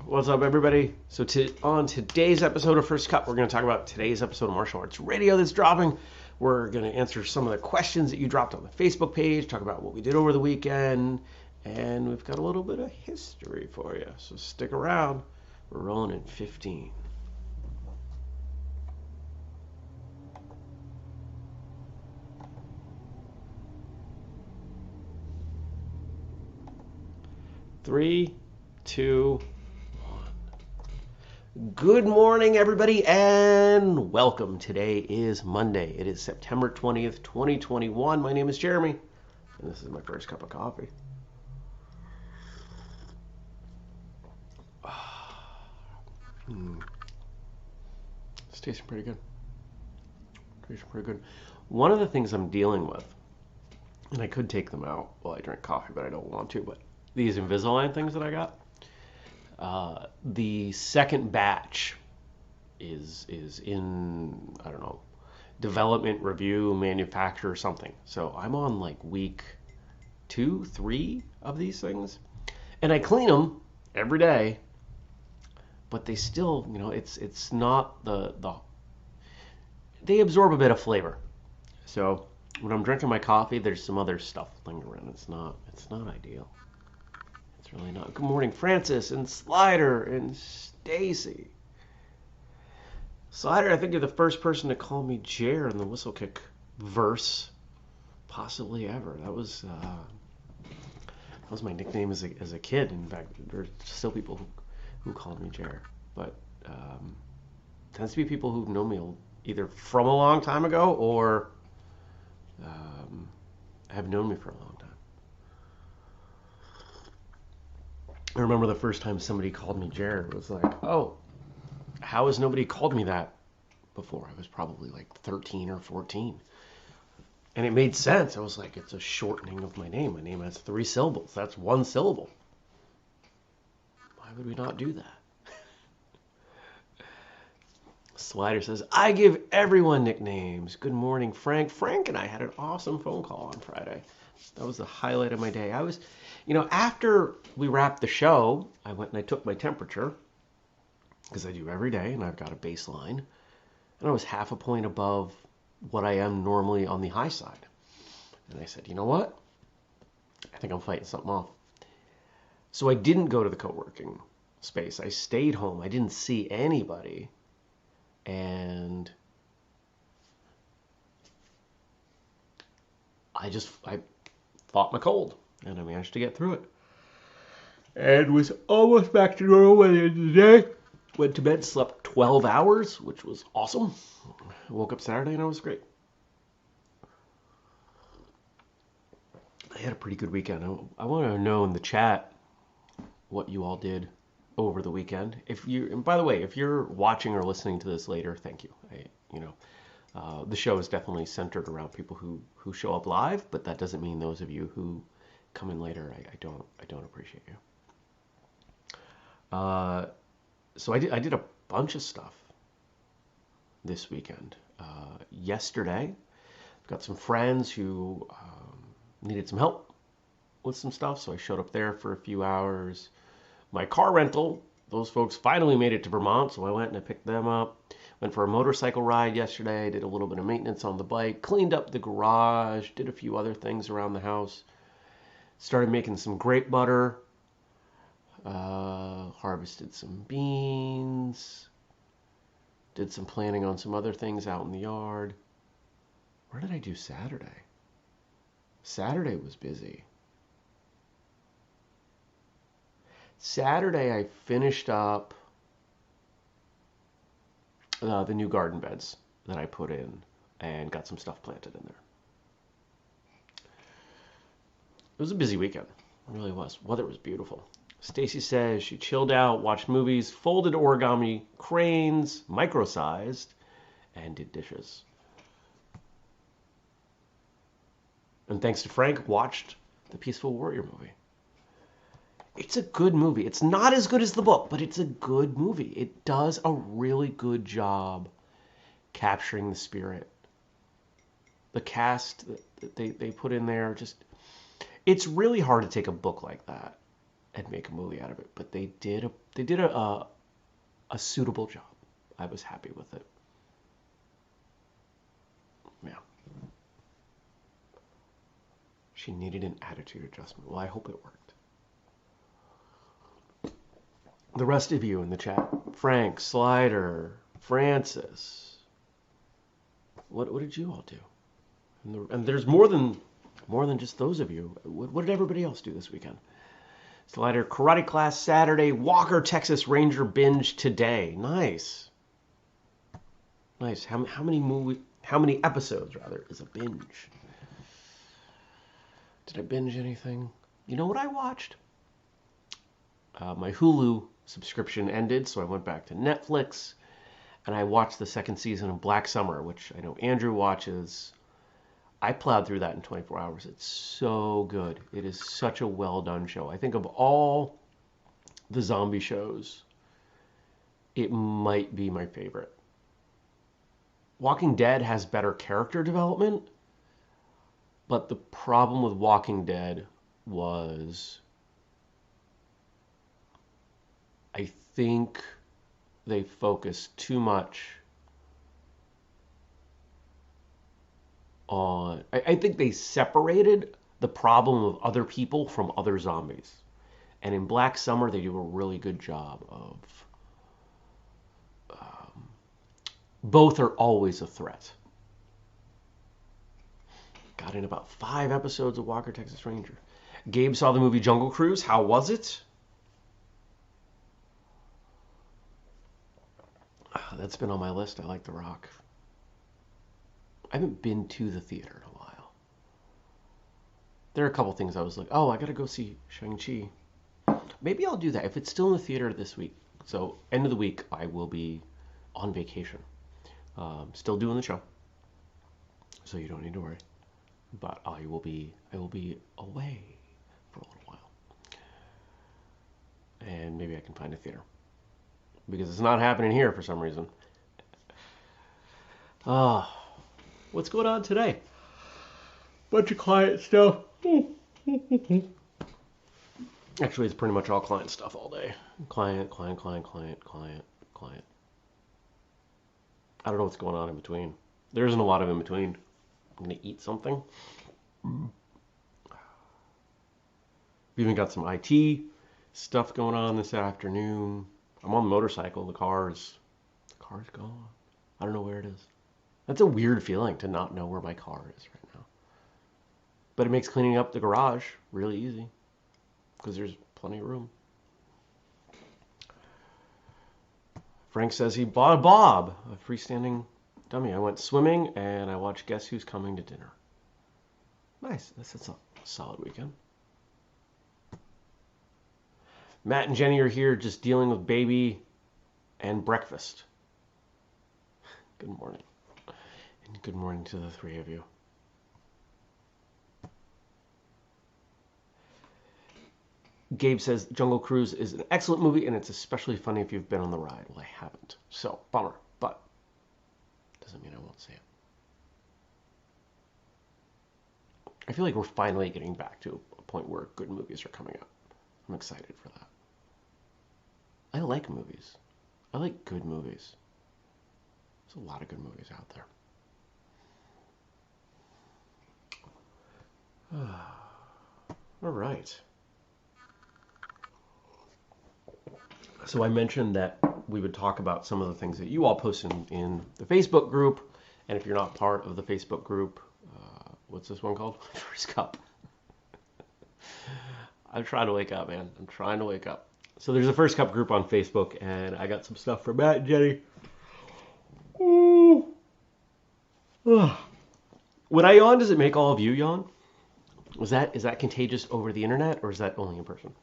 What's up, everybody? So on today's episode of First Cut, we're going to talk about today's episode of Martial Arts Radio that's dropping. We're going to answer some of the questions that you dropped on the Facebook page, talk about what we did over the weekend, and we've got a little bit of history for you. So stick around. We're rolling in 15. Three, two, good morning, everybody, and welcome. Today is Monday. It is September 20th, 2021. My name is Jeremy, and this is my first cup of coffee. It's tasting pretty good. One of the things I'm dealing with, and I could take them out while I drink coffee, but I don't want to, but these Invisalign things that I got, the second batch is in, I don't know, development, review, manufacture, something. So I'm on like week 2, 3 of these things, and I clean them every day, but they still, it's not the they absorb a bit of flavor. So when I'm drinking my coffee, there's some other stuff lingering. It's not ideal. It's really not. Good morning, Francis and Slider and Stacy. Slider, I think you're the first person to call me Jer in the whistlekick verse, possibly ever. That was my nickname as a kid. In fact, there's still people who call me Jer, but tends to be people who've known me either from a long time ago or have known me for a long time. I remember the first time somebody called me Jer. It was like, oh, how has nobody called me that before? I was probably like 13 or 14. And it made sense. I was like, it's a shortening of my name. My name has 3 syllables. That's 1 syllable. Why would we not do that? Slider says, I give everyone nicknames. Good morning, Frank. Frank and I had an awesome phone call on Friday. That was the highlight of my day. I was, after we wrapped the show, I went and I took my temperature, because I do every day, and I've got a baseline, and I was half a point above what I am normally on the high side. And I said, you know what? I think I'm fighting something off. So I didn't go to the co-working space. I stayed home. I didn't see anybody. And I fought my cold, and I managed to get through it. And was almost back to normal by the end of the day. Went to bed, slept 12 hours, which was awesome. I woke up Saturday and it was great. I had a pretty good weekend. I want to know in the chat what you all did over the weekend. And by the way, if you're watching or listening to this later, thank you. The show is definitely centered around people who show up live, but that doesn't mean those of you who come in later, I don't appreciate you. So I did a bunch of stuff this weekend. Yesterday, I've got some friends who needed some help with some stuff, so I showed up there for a few hours. My car rental, those folks finally made it to Vermont, so I went and I picked them up. Went for a motorcycle ride yesterday, did a little bit of maintenance on the bike, cleaned up the garage, did a few other things around the house. Started making some grape butter, harvested some beans, did some planning on some other things out in the yard. What did I do Saturday? Saturday was busy. Saturday I finished up the new garden beds that I put in and got some stuff planted in there. It was a busy weekend. It really was. Weather was beautiful. Stacy says she chilled out, watched movies, folded origami cranes, micro-sized, and did dishes. And thanks to Frank, watched the Peaceful Warrior movie. It's a good movie. It's not as good as the book, but it's a good movie. It does a really good job capturing the spirit. The cast that they put in there, just, it's really hard to take a book like that and make a movie out of it. But they did a suitable job. I was happy with it. Yeah. She needed an attitude adjustment. Well, I hope it worked. The rest of you in the chat, Frank, Slider, Francis, what did you all do? And there's more than just those of you. What did everybody else do this weekend? Slider, karate class Saturday, Walker, Texas Ranger binge today. Nice. Nice. How many episodes rather is a binge? Did I binge anything? You know what I watched? My Hulu subscription ended, so I went back to Netflix, and I watched the second season of Black Summer, which I know Andrew watches. I plowed through that in 24 hours. It's so good. It is such a well-done show. I think of all the zombie shows, it might be my favorite. Walking Dead has better character development, but the problem with Walking Dead was I think they focused too much on... I think they separated the problem of other people from other zombies. And in Black Summer, they do a really good job of... both are always a threat. Got in about 5 episodes of Walker, Texas Ranger. Gabe saw the movie Jungle Cruise. How was it? That's been on my list. I like The Rock. I haven't been to the theater in a while. There are a couple things I was like, oh, I gotta go see Shang-Chi. Maybe I'll do that if it's still in the theater this week. So, end of the week, I will be on vacation. Still doing the show. So you don't need to worry. But I will be away for a little while. And maybe I can find a theater. Because it's not happening here for some reason. What's going on today? Bunch of client stuff. Actually, it's pretty much all client stuff all day. Client. I don't know what's going on in between. There isn't a lot of in between. I'm going to eat something. We even got some IT stuff going on this afternoon. I'm on the motorcycle. The car's gone. I don't know where it is. That's a weird feeling to not know where my car is right now. But it makes cleaning up the garage really easy because there's plenty of room. Frank says he bought a Bob, a freestanding dummy. I went swimming and I watched Guess Who's Coming to Dinner. Nice. That's a solid weekend. Matt and Jenny are here just dealing with baby and breakfast. Good morning. And good morning to the three of you. Gabe says Jungle Cruise is an excellent movie and it's especially funny if you've been on the ride. Well, I haven't. So, bummer. But doesn't mean I won't see it. I feel like we're finally getting back to a point where good movies are coming up. I'm excited for that. I like movies. I like good movies. There's a lot of good movies out there. All right. So I mentioned that we would talk about some of the things that you all post in the Facebook group. And if you're not part of the Facebook group, what's this one called? First Cup. I'm trying to wake up, man. I'm trying to wake up. So there's a First Cup group on Facebook, and I got some stuff from Matt and Jenny. When I yawn, does it make all of you yawn? Is that contagious over the internet, or is that only in person?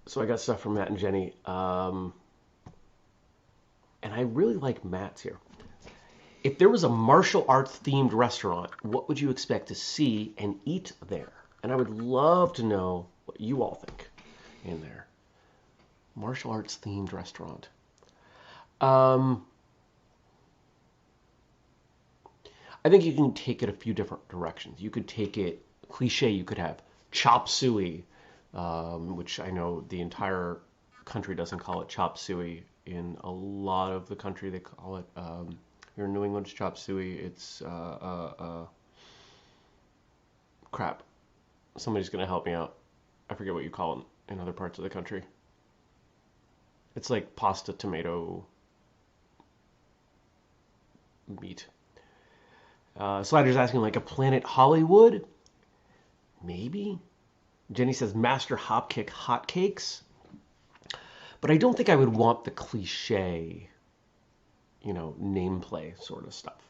So I got stuff from Matt and Jenny, and I really like Matt's here. If there was a martial arts themed restaurant, what would you expect to see and eat there? And I would love to know what you all think in there. Martial arts themed restaurant. I think you can take it a few different directions. You could take it cliche. You could have chop suey, which I know the entire country doesn't call it chop suey. In a lot of the country, they call it. Here in New England, it's chop suey. It's crap. Somebody's gonna help me out. I forget what you call it in other parts of the country. It's like pasta, tomato, meat. Slider's asking like a Planet Hollywood? Maybe? Jenny says Master Hopkick hotcakes. But I don't think I would want the cliche, nameplay sort of stuff.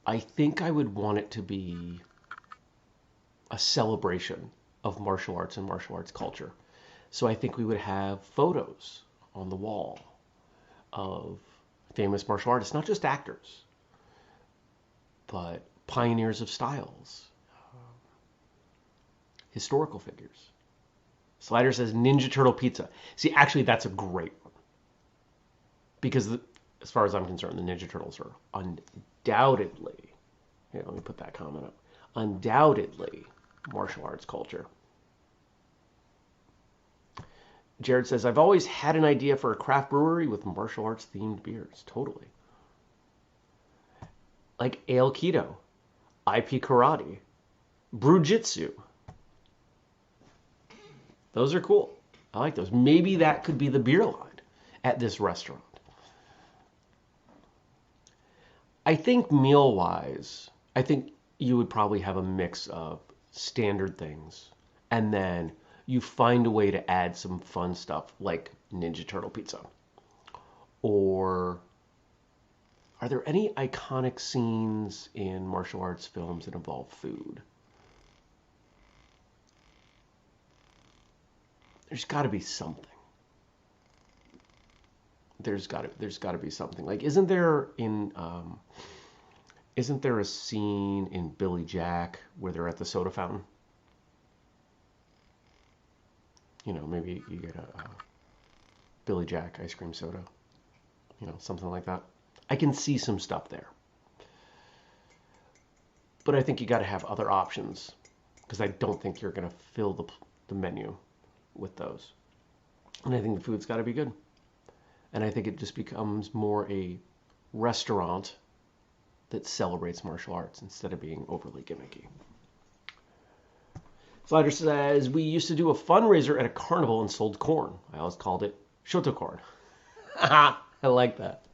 I think I would want it to be a celebration of martial arts and martial arts culture. So I think we would have photos on the wall of famous martial artists, not just actors, but pioneers of styles, historical figures. Slider says Ninja Turtle pizza. See, actually, that's a great one. Because as far as I'm concerned, the Ninja Turtles are undoubtedly, let me put that comment up, undoubtedly martial arts culture. Jared says, I've always had an idea for a craft brewery with martial arts themed beers. Totally. Like Aikido, IP Karate, Brujitsu. Those are cool. I like those. Maybe that could be the beer line at this restaurant. I think meal-wise, I think you would probably have a mix of standard things and then you find a way to add some fun stuff like Ninja Turtle pizza. Or are there any iconic scenes in martial arts films that involve food? There's got to be something. There's got to be something. Like, isn't there a scene in Billy Jack where they're at the soda fountain? Maybe you get a Billy Jack ice cream soda, something like that. I can see some stuff there. But I think you got to have other options because I don't think you're going to fill the menu with those. And I think the food's got to be good. And I think it just becomes more a restaurant that celebrates martial arts instead of being overly gimmicky. Slider says, we used to do a fundraiser at a carnival and sold corn. I always called it shoto corn. I like that.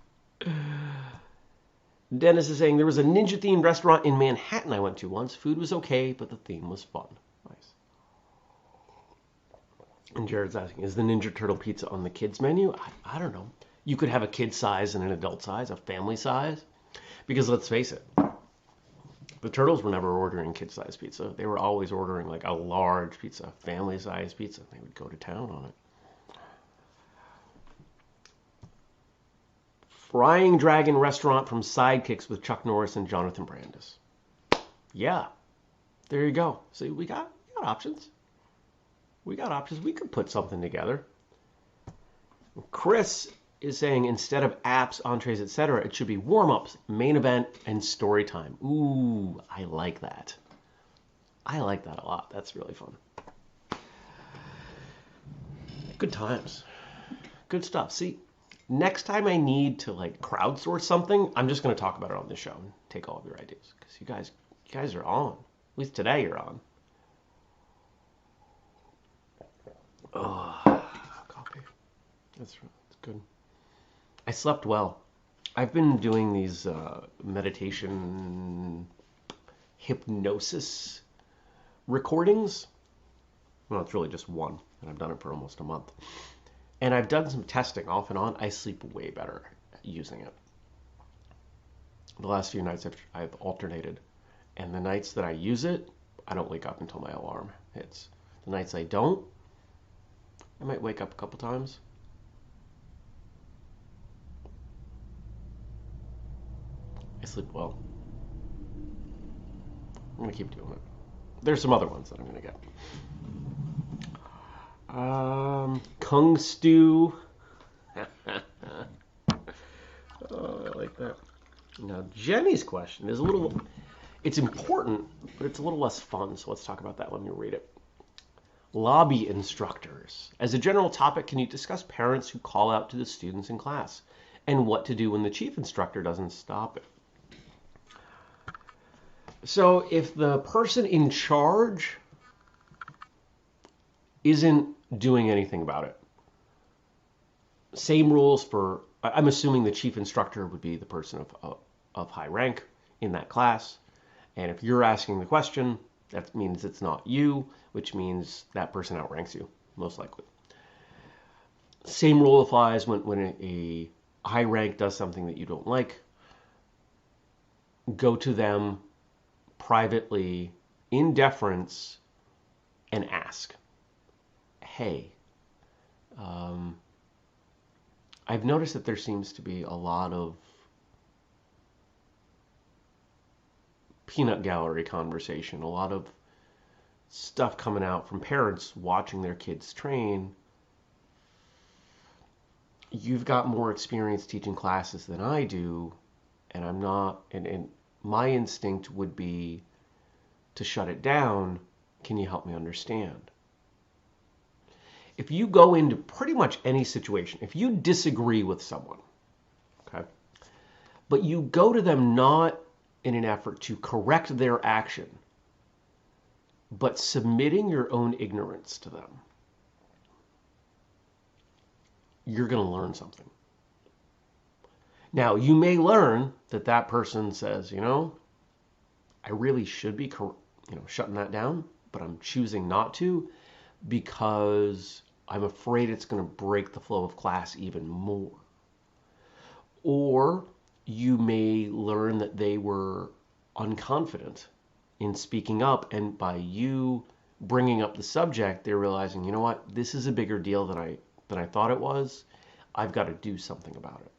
Dennis is saying, there was a ninja-themed restaurant in Manhattan I went to once. Food was okay, but the theme was fun. Nice. And Jared's asking, is the Ninja Turtle pizza on the kids menu? I don't know. You could have a kid size and an adult size, a family size. Because let's face it, the Turtles were never ordering kid-sized pizza. They were always ordering like a large pizza, family-sized pizza. They would go to town on it. Frying Dragon Restaurant from Sidekicks with Chuck Norris and Jonathan Brandis. Yeah, there you go. See, we got options. We got options. We could put something together. Chris is saying instead of apps, entrees, etc., it should be warm-ups, main event, and story time. Ooh, I like that. I like that a lot. That's really fun. Good times. Good stuff. See, next time I need to crowdsource something, I'm just going to talk about it on this show and take all of your ideas because you guys are on. At least today you're on. Oh, coffee. That's good. I slept well. I've been doing these meditation hypnosis recordings. Well, it's really just one, and I've done it for almost a month. And I've done some testing off and on. I sleep way better using it. The last few nights I've alternated. And the nights that I use it, I don't wake up until my alarm hits. The nights I don't, I might wake up a couple times. I sleep well. I'm going to keep doing it. There's some other ones that I'm going to get. Kung Stew. Oh, I like that. Now, Jenny's question is it's important, but it's a little less fun. So let's talk about that when you read it. Lobby instructors. As a general topic, can you discuss parents who call out to the students in class and what to do when the chief instructor doesn't stop it? So if the person in charge isn't doing anything about it, same rules for, I'm assuming the chief instructor would be the person of high rank in that class. And if you're asking the question, that means it's not you, which means that person outranks you, most likely. Same rule applies when a high rank does something that you don't like. Go to them privately, in deference, and ask, hey, I've noticed that there seems to be a lot of peanut gallery conversation, a lot of stuff coming out from parents watching their kids train. You've got more experience teaching classes than I do, and I'm not, and my instinct would be to shut it down. Can you help me understand? If you go into pretty much any situation, if you disagree with someone, okay, but you go to them not in an effort to correct their action, but submitting your own ignorance to them, you're going to learn something. Now, you may learn that that person says, I really should be, shutting that down, but I'm choosing not to because I'm afraid it's going to break the flow of class even more. Or you may learn that they were unconfident in speaking up, and by you bringing up the subject, they're realizing, you know what, this is a bigger deal than I thought it was. I've got to do something about it.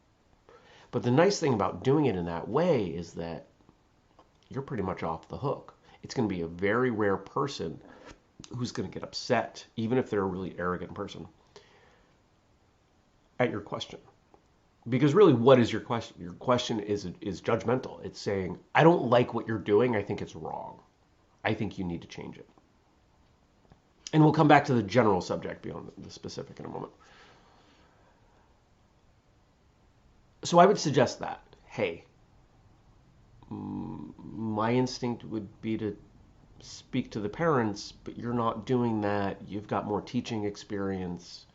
But the nice thing about doing it in that way is that you're pretty much off the hook. It's going to be a very rare person who's going to get upset, even if they're a really arrogant person, at your question. Because really, what is your question? Your question is judgmental. It's saying, I don't like what you're doing. I think it's wrong. I think you need to change it. And we'll come back to the general subject beyond the specific in a moment. So I would suggest that, hey, my instinct would be to speak to the parents, but you're not doing that. You've got more teaching experience.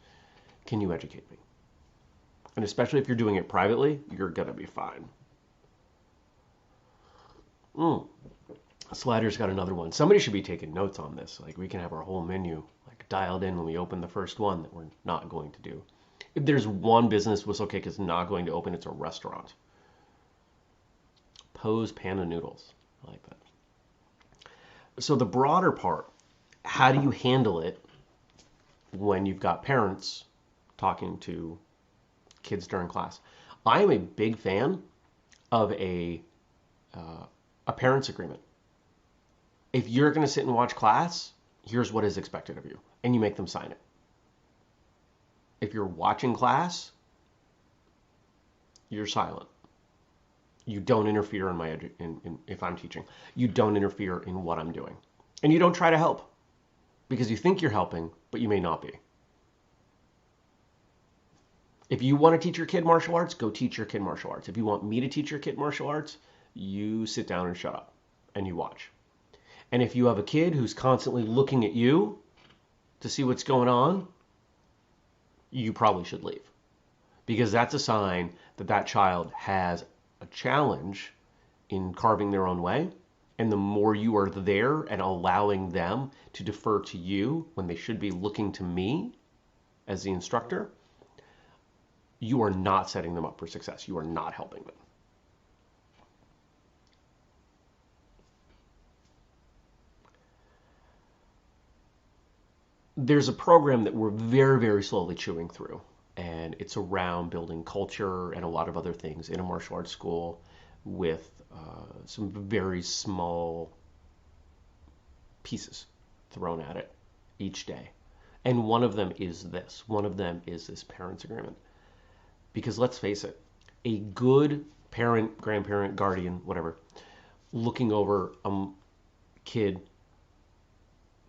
Can you educate me? And especially if you're doing it privately, you're going to be fine. Slider's got another one. Somebody should be taking notes on this. Like, we can have our whole menu dialed in when we open the first one that we're not going to do. If there's one business whistlekick is not going to open, it's a restaurant. Pose Panda Noodles. I like that. So the broader part, how do you handle it when you've got parents talking to kids during class? I am a big fan of a parents' agreement. If you're going to sit and watch class, here's what is expected of you, and you make them sign it. If you're watching class, you're silent. You don't interfere in if I'm teaching. You don't interfere in what I'm doing. And you don't try to help because you think you're helping, but you may not be. If you want to teach your kid martial arts, go teach your kid martial arts. If you want me to teach your kid martial arts, you sit down and shut up and you watch. And if you have a kid who's constantly looking at you to see what's going on, you probably should leave. Because that's a sign that that child has a challenge in carving their own way. And the more you are there and allowing them to defer to you when they should be looking to me as the instructor, you are not setting them up for success. You are not helping them. There's a program that we're very, very slowly chewing through, and it's around building culture and a lot of other things in a martial arts school with some very small pieces thrown at it each day. And one of them is this. One of them is this parents' agreement. Because let's face it, a good parent, grandparent, guardian, whatever, looking over a kid,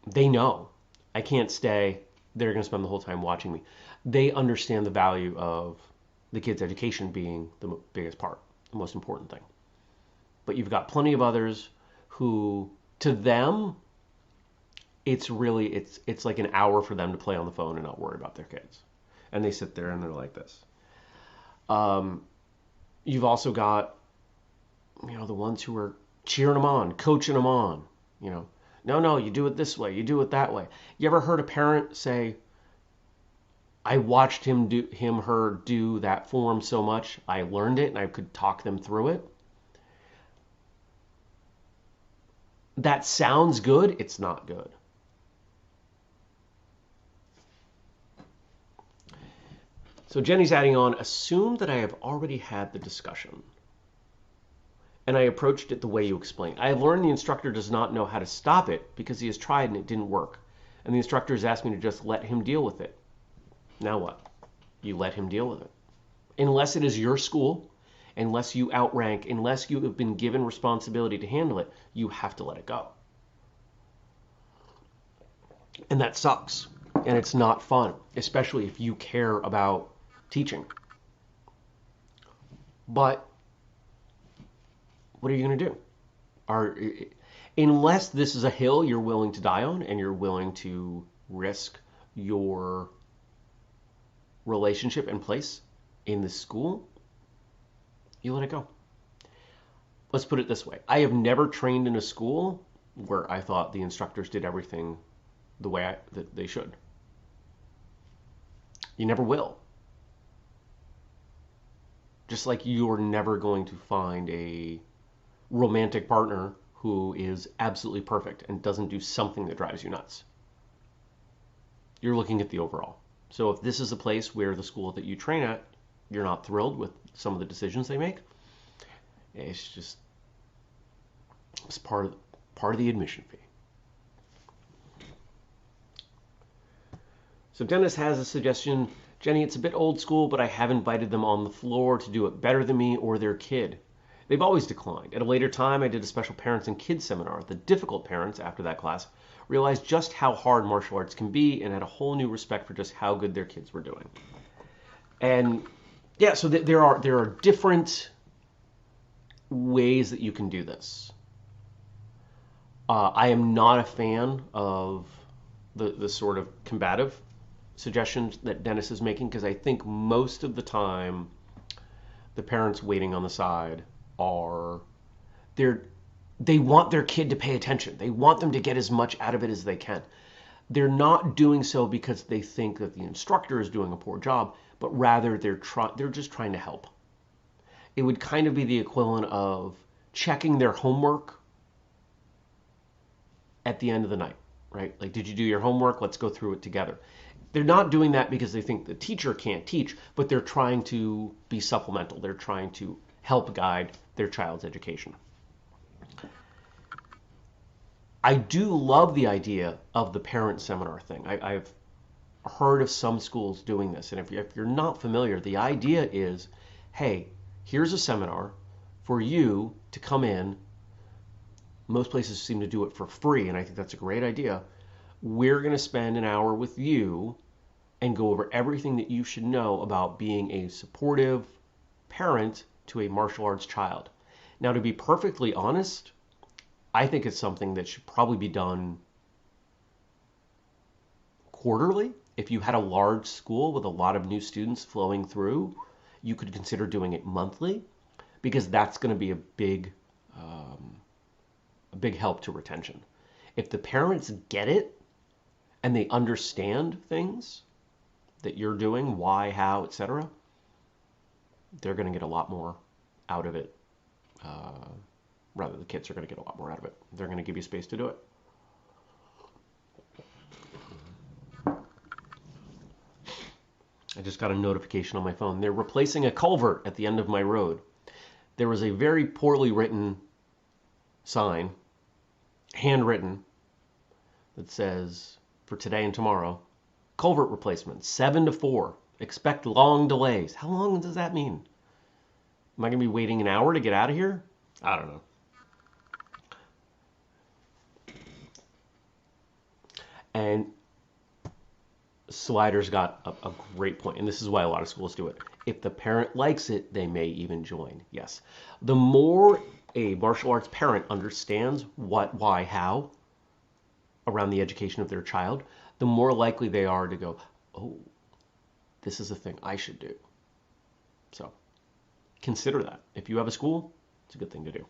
they know I can't stay. They're going to spend the whole time watching me. They understand the value of the kid's education being the biggest part, the most important thing. But you've got plenty of others who, to them, it's like an hour for them to play on the phone and not worry about their kids. And they sit there and they're like this. You've also got, the ones who are cheering them on, coaching them on, no, you do it this way, you do it that way. You ever heard a parent say, I watched her do that form so much, I learned it and I could talk them through it? That sounds good, it's not good. So Jenny's adding on, assume that I have already had the discussion and I approached it the way you explained. I have learned the instructor does not know how to stop it because he has tried and it didn't work. And the instructor has asked me to just let him deal with it. Now what? You let him deal with it. Unless it is your school, unless you outrank, unless you have been given responsibility to handle it, you have to let it go. And that sucks. And it's not fun, especially if you care about teaching. But what are you going to do? Unless this is a hill you're willing to die on and you're willing to risk your relationship and place in the school, you let it go. Let's put it this way. I have never trained in a school where I thought the instructors did everything the way that they should. You never will. Just like you're never going to find a romantic partner who is absolutely perfect and doesn't do something that drives you nuts. You're looking at the overall. So if this is a place where the school that you train at, you're not thrilled with some of the decisions they make, it's part of the admission fee. So Dennis has a suggestion. Jenny, it's a bit old school, but I have invited them on the floor to do it better than me or their kid. They've always declined. At a later time, I did a special parents and kids seminar. The difficult parents, after that class, realized just how hard martial arts can be and had a whole new respect for just how good their kids were doing. And yeah, so there are different ways that you can do this. I am not a fan of the sort of combative suggestions that Dennis is making, because I think most of the time the parents waiting on the side they want their kid to pay attention. They want them to get as much out of it as they can. They're not doing so because they think that the instructor is doing a poor job, but rather they're just trying to help. It would kind of be the equivalent of checking their homework at the end of the night, right? Like, did you do your homework? Let's go through it together. They're not doing that because they think the teacher can't teach, but they're trying to be supplemental. They're trying to help guide their child's education. I do love the idea of the parent seminar thing. I've heard of some schools doing this. And if you're not familiar, the idea is, hey, here's a seminar for you to come in. Most places seem to do it for free, and I think that's a great idea. We're going to spend an hour with you and go over everything that you should know about being a supportive parent to a martial arts child. Now, to be perfectly honest, I think it's something that should probably be done quarterly. If you had a large school with a lot of new students flowing through, you could consider doing it monthly, because that's going to be a big help to retention. If the parents get it and they understand things that you're doing, why, how, etc., they're going to get a lot more out of it. Rather, the kids are going to get a lot more out of it. They're going to give you space to do it. I just got a notification on my phone. They're replacing a culvert at the end of my road. There was a very poorly written sign, handwritten, that says, for today and tomorrow, culvert replacement, 7 to 4. Expect long delays. How long does that mean? Am I going to be waiting an hour to get out of here? I don't know. And Slider's got a great point, and this is why a lot of schools do it. If the parent likes it, they may even join. Yes. The more a martial arts parent understands what, why, how around the education of their child, the more likely they are to go, oh, this is a thing I should do. So consider that. If you have a school, it's a good thing to do.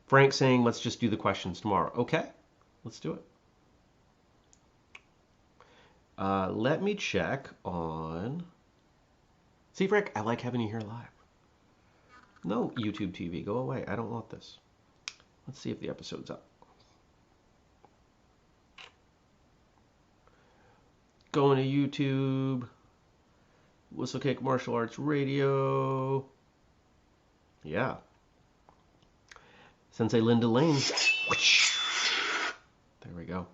Frank saying, let's just do the questions tomorrow. Okay, let's do it. Let me check on... See, Frank, I like having you here live. No, YouTube TV, go away. I don't want this. Let's see if the episode's up. Going to YouTube. Whistlekick Martial Arts Radio. Yeah. Sensei Linda Lane. There we go.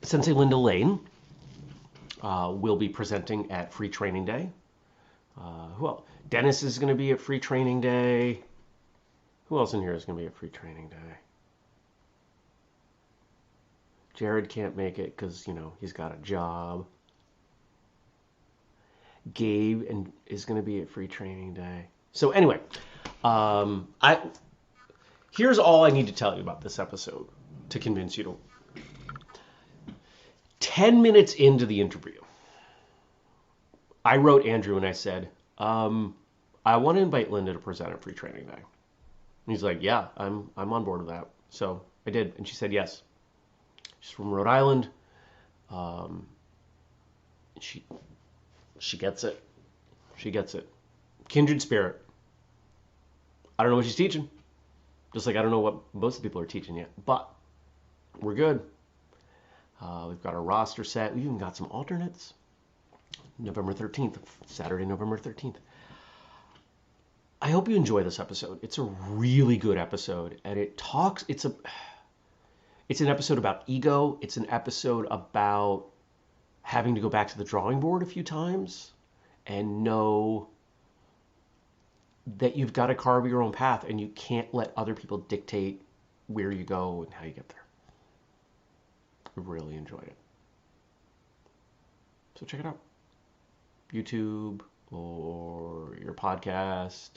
Sensei Linda Lane will be presenting at Free Training Day. Who else? Dennis is going to be at Free Training Day. Who else in here is going to be at Free Training Day? Jared can't make it because, he's got a job. Gabe is going to be at Free Training Day. So anyway, here's all I need to tell you about this episode to convince you to. 10 minutes into the interview, I wrote Andrew and I said, I want to invite Linda to present at Free Training Day. And he's like, yeah, I'm on board with that. So I did. And she said yes. She's from Rhode Island. She gets it. She gets it. Kindred spirit. I don't know what she's teaching. Just like I don't know what most of the people are teaching yet. But we're good. We've got our roster set. We've even got some alternates. November 13th. Saturday, November 13th. I hope you enjoy this episode. It's a really good episode. And it's an episode about ego. It's an episode about having to go back to the drawing board a few times and know that you've got to carve your own path and you can't let other people dictate where you go and how you get there. I really enjoyed it. So check it out. YouTube or your podcast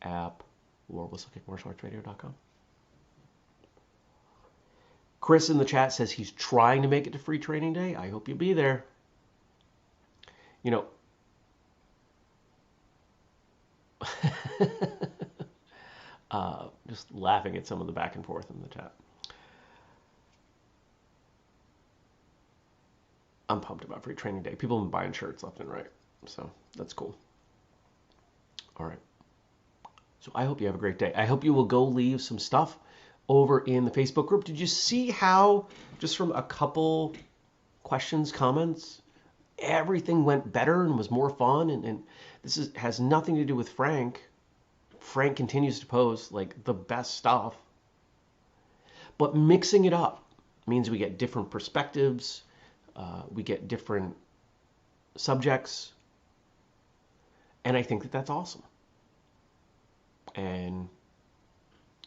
app or whistlekickmartialartsradio.com. Chris in the chat says he's trying to make it to Free Training Day. I hope you'll be there. Just laughing at some of the back and forth in the chat. I'm pumped about Free Training Day. People have been buying shirts left and right. So that's cool. All right. So I hope you have a great day. I hope you will go leave some stuff over in the Facebook group. Did you see how, just from a couple questions, comments, everything went better and was more fun? And this has nothing to do with Frank. Frank continues to post like the best stuff. But mixing it up means we get different perspectives. We get different subjects. And I think that that's awesome. And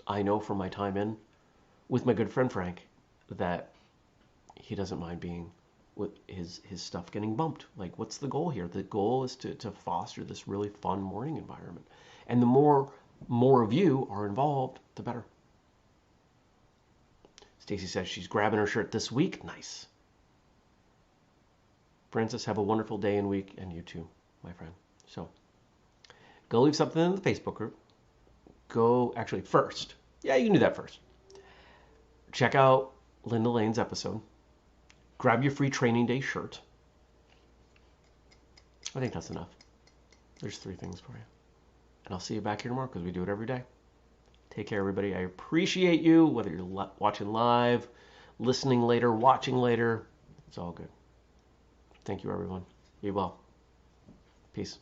I know from my time in with my good friend Frank that he doesn't mind being with his stuff getting bumped. Like, what's the goal here? The goal is to foster this really fun morning environment. And the more of you are involved, the better. Stacy says she's grabbing her shirt this week. Nice. Francis, have a wonderful day and week, and you too, my friend. So, go leave something in the Facebook group. First. Yeah, you can do that first. Check out Linda Lane's episode. Grab your Free Training Day shirt. I think that's enough. There's 3 things for you. And I'll see you back here tomorrow because we do it every day. Take care, everybody. I appreciate you, whether you're watching live, listening later, watching later. It's all good. Thank you, everyone. Be well. Peace.